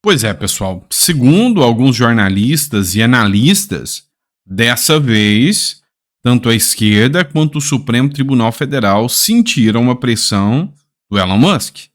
Pois é, pessoal. Segundo alguns jornalistas e analistas, dessa vez, tanto a esquerda quanto o Supremo Tribunal Federal sentiram uma pressão do Elon Musk.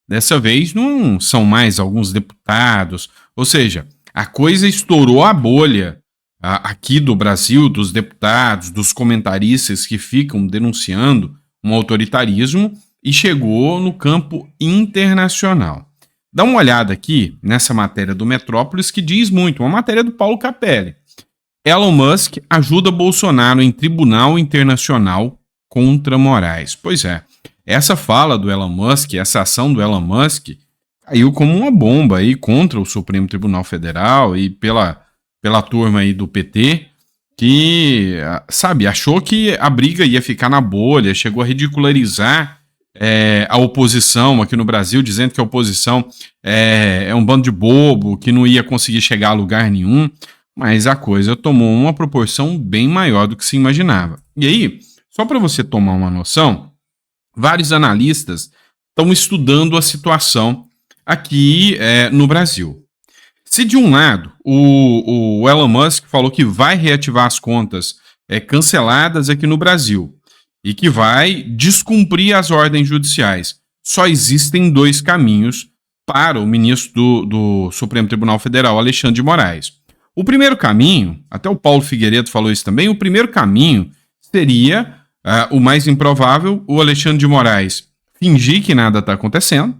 Dessa vez não são mais alguns deputados, ou seja, a coisa estourou a bolha aqui do Brasil, dos deputados, dos comentaristas que ficam denunciando um autoritarismo e chegou no campo internacional. Dá uma olhada aqui nessa matéria do Metrópolis que diz muito, uma matéria do Paulo Capelli. Elon Musk ajuda Bolsonaro em tribunal internacional contra Moraes. Pois é, essa fala do Elon Musk, essa ação do Elon Musk caiu como uma bomba aí contra o Supremo Tribunal Federal e pela turma aí do PT que, sabe, achou que a briga ia ficar na bolha, chegou a ridicularizar a oposição aqui no Brasil, dizendo que a oposição é um bando de bobo, que não ia conseguir chegar a lugar nenhum, mas a coisa tomou uma proporção bem maior do que se imaginava. E aí, só para você tomar uma noção, vários analistas estão estudando a situação aqui no Brasil. Se de um lado o Elon Musk falou que vai reativar as contas canceladas aqui no Brasil, e que vai descumprir as ordens judiciais. Só existem dois caminhos para o ministro do Supremo Tribunal Federal, Alexandre de Moraes. O primeiro caminho, até o Paulo Figueiredo falou isso também, o primeiro caminho seria o mais improvável, o Alexandre de Moraes fingir que nada está acontecendo,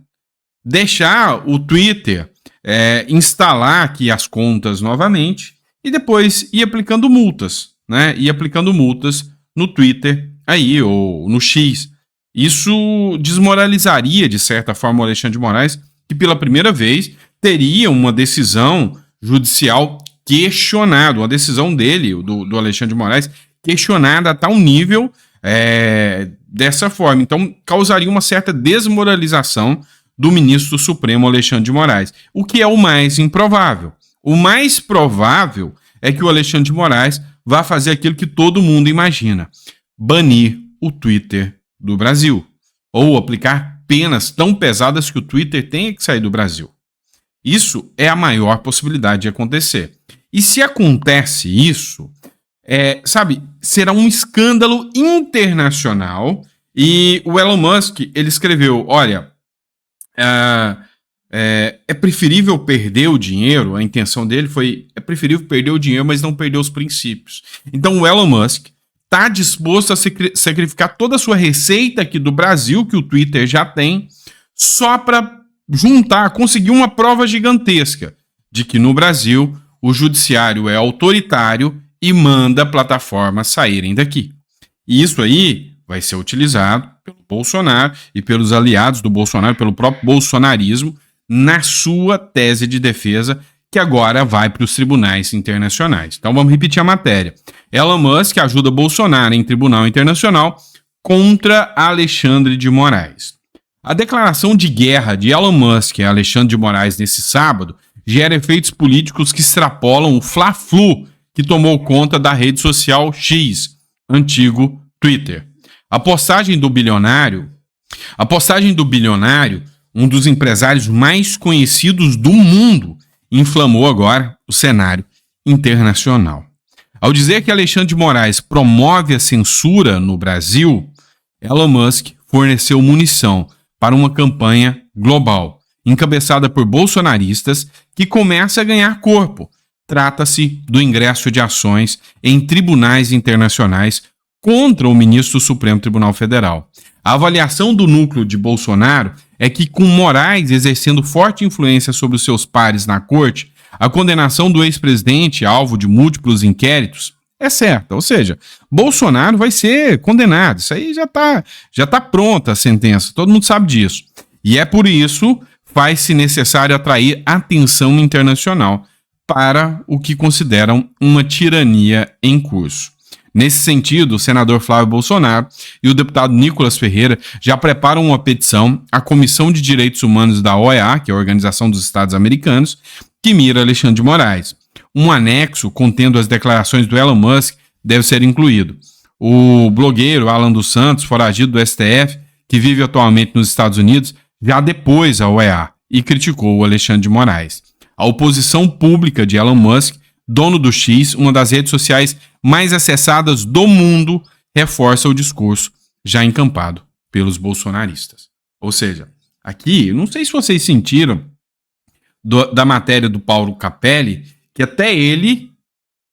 deixar o Twitter instalar aqui as contas novamente e depois ir aplicando multas, né? Ir aplicando multas no Twitter aí, ou no X. Isso desmoralizaria, de certa forma, o Alexandre de Moraes, que pela primeira vez teria uma decisão judicial questionada, uma decisão dele, do Alexandre de Moraes, questionada a tal nível dessa forma. Então, causaria uma certa desmoralização do ministro Supremo Alexandre de Moraes, o que é o mais improvável. O mais provável é que o Alexandre de Moraes vá fazer aquilo que todo mundo imagina: banir o Twitter do Brasil, ou aplicar penas tão pesadas que o Twitter tenha que sair do Brasil. Isso é a maior possibilidade de acontecer. E se acontece isso, será um escândalo internacional. E o Elon Musk, ele escreveu, olha, é preferível perder o dinheiro, a intenção dele foi, é preferível perder o dinheiro, mas não perder os princípios. Então o Elon Musk está disposto a sacrificar toda a sua receita aqui do Brasil, que o Twitter já tem, só para conseguir uma prova gigantesca de que no Brasil o judiciário é autoritário e manda plataformas saírem daqui. E isso aí vai ser utilizado pelo Bolsonaro e pelos aliados do Bolsonaro, pelo próprio bolsonarismo, na sua tese de defesa, que agora vai para os tribunais internacionais. Então vamos repetir a matéria. Elon Musk ajuda Bolsonaro em tribunal internacional contra Alexandre de Moraes. A declaração de guerra de Elon Musk a Alexandre de Moraes nesse sábado gera efeitos políticos que extrapolam o Fla-Flu que tomou conta da rede social X, antigo Twitter. A postagem do bilionário, um dos empresários mais conhecidos do mundo, inflamou agora o cenário internacional. Ao dizer que Alexandre de Moraes promove a censura no Brasil, Elon Musk forneceu munição para uma campanha global, encabeçada por bolsonaristas, que começa a ganhar corpo. Trata-se do ingresso de ações em tribunais internacionais contra o ministro do Supremo Tribunal Federal. A avaliação do núcleo de Bolsonaro é que, com Moraes exercendo forte influência sobre os seus pares na corte, a condenação do ex-presidente, alvo de múltiplos inquéritos, é certa. Ou seja, Bolsonaro vai ser condenado. Isso aí já tá pronta a sentença. Todo mundo sabe disso. E é por isso faz-se necessário atrair atenção internacional para o que consideram uma tirania em curso. Nesse sentido, o senador Flávio Bolsonaro e o deputado Nicolas Ferreira já preparam uma petição à Comissão de Direitos Humanos da OEA, que é a Organização dos Estados Americanos, que mira Alexandre de Moraes. Um anexo contendo as declarações do Elon Musk deve ser incluído. O blogueiro Alan dos Santos, foragido do STF, que vive atualmente nos Estados Unidos, já depôs a OEA e criticou o Alexandre de Moraes. A oposição pública de Elon Musk, dono do X, uma das redes sociais mais acessadas do mundo, reforça o discurso já encampado pelos bolsonaristas. Ou seja, aqui, não sei se vocês sentiram da matéria do Paulo Capelli, que até ele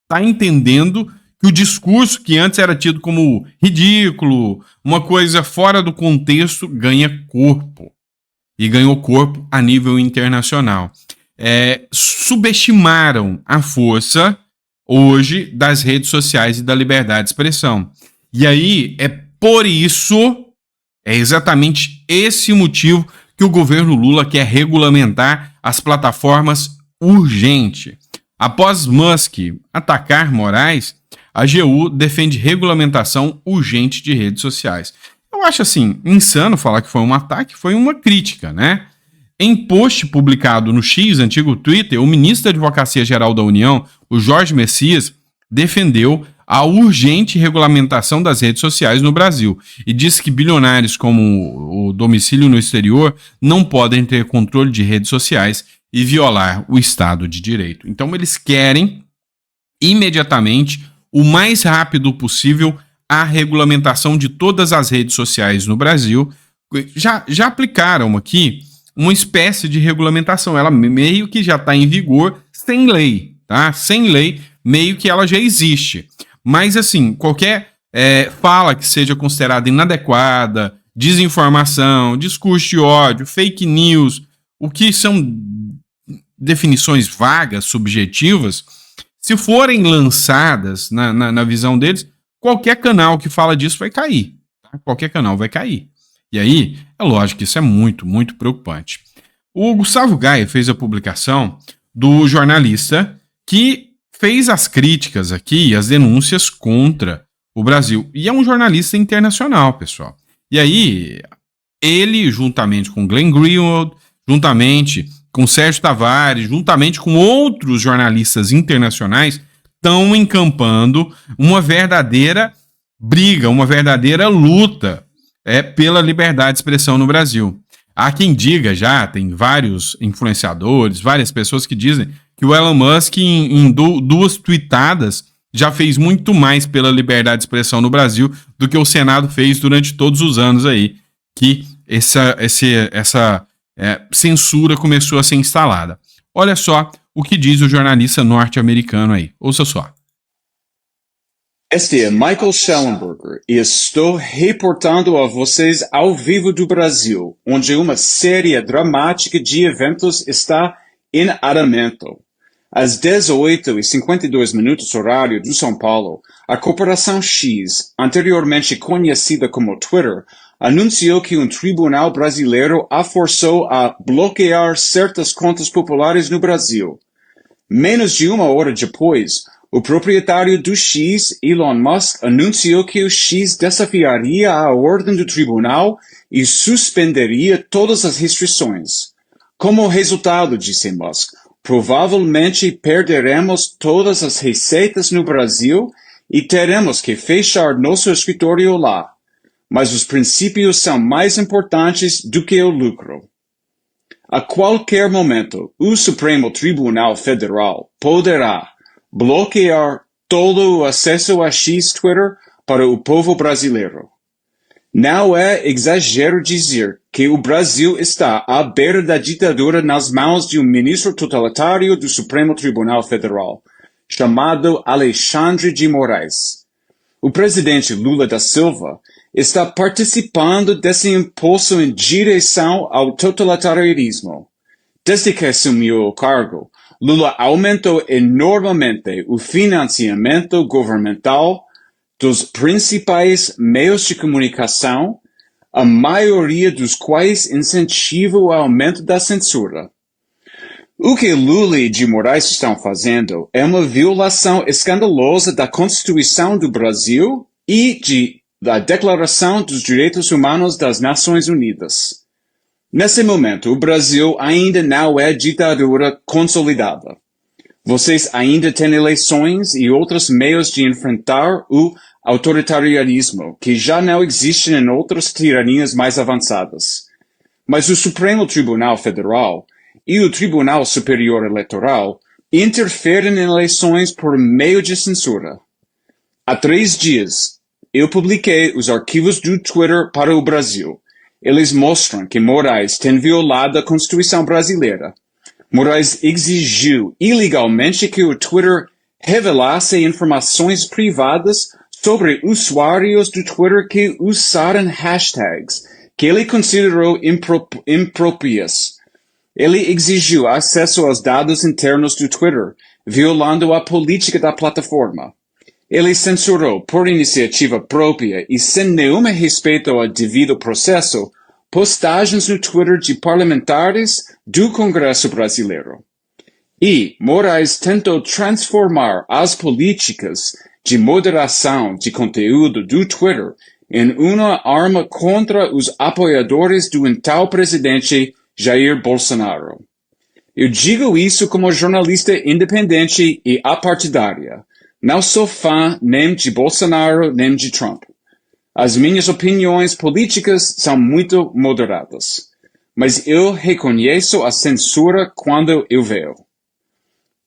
está entendendo que o discurso que antes era tido como ridículo, uma coisa fora do contexto, ganha corpo. E ganhou corpo a nível internacional. Subestimaram a força, hoje, das redes sociais e da liberdade de expressão. E aí, por isso, é exatamente esse motivo que o governo Lula quer regulamentar as plataformas urgente. Após Musk atacar Moraes, a AGU defende regulamentação urgente de redes sociais. Eu acho assim, insano falar que foi um ataque, foi uma crítica, né? Em post publicado no X, antigo Twitter, o ministro da Advocacia Geral da União, o Jorge Messias, defendeu a urgente regulamentação das redes sociais no Brasil e disse que bilionários como o domicílio no exterior não podem ter controle de redes sociais e violar o Estado de Direito. Então eles querem imediatamente, o mais rápido possível, a regulamentação de todas as redes sociais no Brasil. Já aplicaram aqui uma espécie de regulamentação, ela meio que já está em vigor sem lei, tá? Sem lei, meio que ela já existe. Mas assim, qualquer fala que seja considerada inadequada, desinformação, discurso de ódio, fake news, o que são definições vagas, subjetivas, se forem lançadas na visão deles, qualquer canal que fala disso vai cair. Tá? Qualquer canal vai cair. E aí, é lógico que isso é muito, muito preocupante. O Gustavo Gaia fez a publicação do jornalista que fez as críticas aqui, as denúncias contra o Brasil. E é um jornalista internacional, pessoal. E aí, ele, juntamente com Glenn Greenwald, juntamente com Sérgio Tavares, juntamente com outros jornalistas internacionais, estão encampando uma verdadeira briga, uma verdadeira luta pela liberdade de expressão no Brasil. Há quem diga já, tem vários influenciadores, várias pessoas que dizem que o Elon Musk, em duas tweetadas, já fez muito mais pela liberdade de expressão no Brasil do que o Senado fez durante todos os anos aí que essa censura começou a ser instalada. Olha só o que diz o jornalista norte-americano aí. Ouça só. Este é Michael Schellenberger e estou reportando a vocês ao vivo do Brasil, onde uma série dramática de eventos está em andamento. Às 18h52 horário do São Paulo, a Corporação X, anteriormente conhecida como Twitter, anunciou que um tribunal brasileiro a forçou a bloquear certas contas populares no Brasil. Menos de uma hora depois, o proprietário do X, Elon Musk, anunciou que o X desafiaria a ordem do tribunal e suspenderia todas as restrições. Como resultado, disse Musk, provavelmente perderemos todas as receitas no Brasil e teremos que fechar nosso escritório lá. Mas os princípios são mais importantes do que o lucro. A qualquer momento, o Supremo Tribunal Federal poderá bloquear todo o acesso a X Twitter para o povo brasileiro. Não é exagero dizer que o Brasil está à beira da ditadura nas mãos de um ministro totalitário do Supremo Tribunal Federal, chamado Alexandre de Moraes. O presidente Lula da Silva está participando desse impulso em direção ao totalitarismo. Desde que assumiu o cargo, Lula aumentou enormemente o financiamento governamental dos principais meios de comunicação, a maioria dos quais incentiva o aumento da censura. O que Lula e de Moraes estão fazendo é uma violação escandalosa da Constituição do Brasil e da Declaração dos Direitos Humanos das Nações Unidas. Nesse momento, o Brasil ainda não é ditadura consolidada. Vocês ainda têm eleições e outros meios de enfrentar o autoritarismo, que já não existem em outras tiranias mais avançadas. Mas o Supremo Tribunal Federal e o Tribunal Superior Eleitoral interferem em eleições por meio de censura. Há 3 dias, eu publiquei os arquivos do Twitter para o Brasil. Eles mostram que Moraes tem violado a Constituição brasileira. Moraes exigiu ilegalmente que o Twitter revelasse informações privadas sobre usuários do Twitter que usaram hashtags que ele considerou impróprias. Ele exigiu acesso aos dados internos do Twitter, violando a política da plataforma. Ele censurou, por iniciativa própria e sem nenhum respeito ao devido processo, postagens no Twitter de parlamentares do Congresso Brasileiro. E Moraes tentou transformar as políticas de moderação de conteúdo do Twitter em uma arma contra os apoiadores do então presidente Jair Bolsonaro. Eu digo isso como jornalista independente e apartidária. Não sou fã nem de Bolsonaro nem de Trump. As minhas opiniões políticas são muito moderadas, mas eu reconheço a censura quando eu vejo.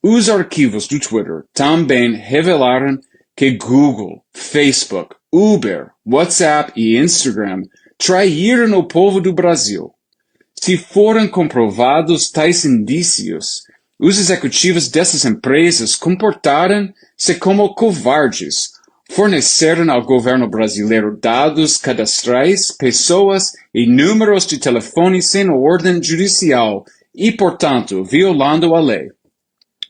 Os arquivos do Twitter também revelaram que Google, Facebook, Uber, WhatsApp e Instagram traíram o povo do Brasil. Se forem comprovados tais indícios, os executivos dessas empresas comportaram-se como covardes, forneceram ao governo brasileiro dados cadastrais, pessoas e números de telefone sem ordem judicial e, portanto, violando a lei.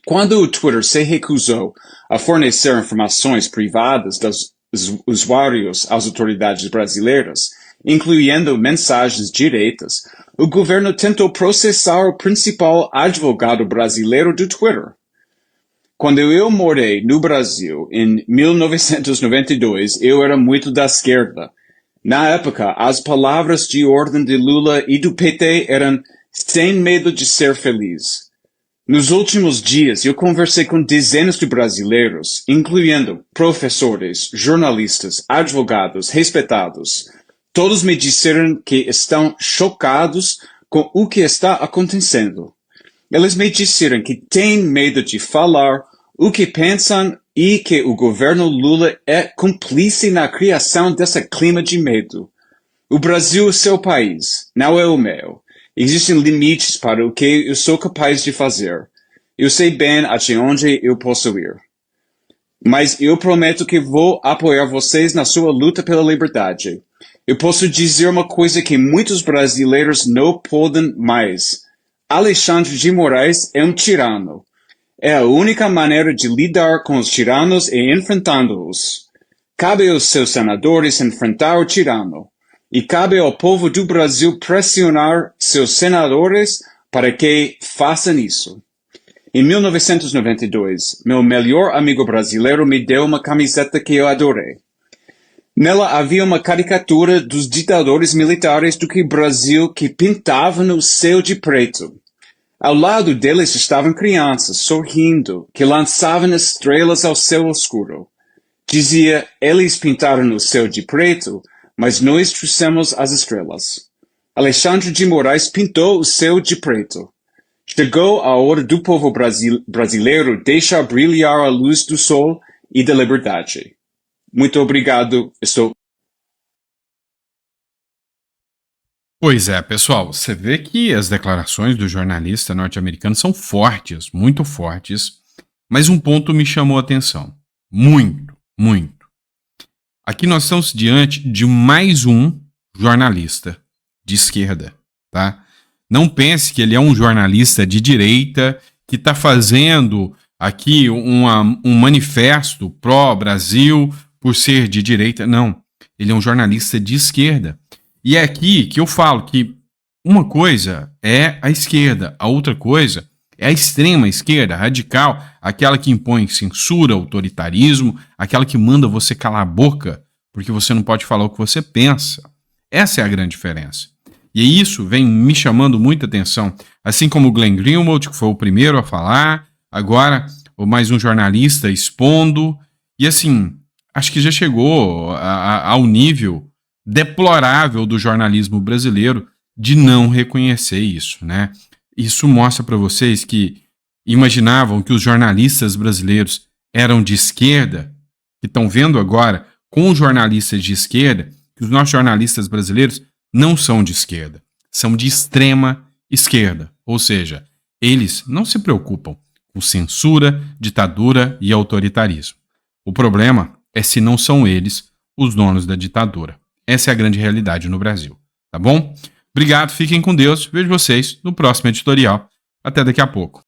Quando o Twitter se recusou a fornecer informações privadas dos usuários às autoridades brasileiras, incluindo mensagens diretas, o governo tentou processar o principal advogado brasileiro do Twitter. Quando eu morei no Brasil, em 1992, eu era muito da esquerda. Na época, as palavras de ordem de Lula e do PT eram "sem medo de ser feliz". Nos últimos dias, eu conversei com dezenas de brasileiros, incluindo professores, jornalistas, advogados, respeitados. Todos me disseram que estão chocados com o que está acontecendo. Eles me disseram que têm medo de falar o que pensam e que o governo Lula é cúmplice na criação desse clima de medo. O Brasil é seu país, não é o meu. Existem limites para o que eu sou capaz de fazer. Eu sei bem até onde eu posso ir. Mas eu prometo que vou apoiar vocês na sua luta pela liberdade. Eu posso dizer uma coisa que muitos brasileiros não podem mais. Alexandre de Moraes é um tirano. É a única maneira de lidar com os tiranos e enfrentando-os. Cabe aos seus senadores enfrentar o tirano. E cabe ao povo do Brasil pressionar seus senadores para que façam isso. Em 1992, meu melhor amigo brasileiro me deu uma camiseta que eu adorei. Nela havia uma caricatura dos ditadores militares do Brasil que pintavam o céu de preto. Ao lado deles estavam crianças, sorrindo, que lançavam estrelas ao céu escuro. Dizia, eles pintaram o céu de preto, mas nós trouxemos as estrelas. Alexandre de Moraes pintou o céu de preto. Chegou a hora do povo brasileiro deixar brilhar a luz do sol e da liberdade. Muito obrigado. Pois é, pessoal, você vê que as declarações do jornalista norte-americano são fortes, muito fortes, mas um ponto me chamou a atenção. Muito, muito. Aqui nós estamos diante de mais um jornalista de esquerda, tá? Não pense que ele é um jornalista de direita que está fazendo aqui um manifesto pró-Brasil por ser de direita. Não, ele é um jornalista de esquerda. E é aqui que eu falo que uma coisa é a esquerda, a outra coisa é a extrema esquerda, radical, aquela que impõe censura, autoritarismo, aquela que manda você calar a boca porque você não pode falar o que você pensa. Essa é a grande diferença. E isso vem me chamando muita atenção. Assim como o Glenn Greenwald, que foi o primeiro a falar, agora mais um jornalista expondo. E assim, acho que já chegou ao nível deplorável do jornalismo brasileiro de não reconhecer isso, né? Isso mostra para vocês que imaginavam que os jornalistas brasileiros eram de esquerda, que estão vendo agora com os jornalistas de esquerda, que os nossos jornalistas brasileiros não são de esquerda, são de extrema esquerda. Ou seja, eles não se preocupam com censura, ditadura e autoritarismo. O problema é se não são eles os donos da ditadura. Essa é a grande realidade no Brasil, tá bom? Obrigado, fiquem com Deus. Vejo vocês no próximo editorial. Até daqui a pouco.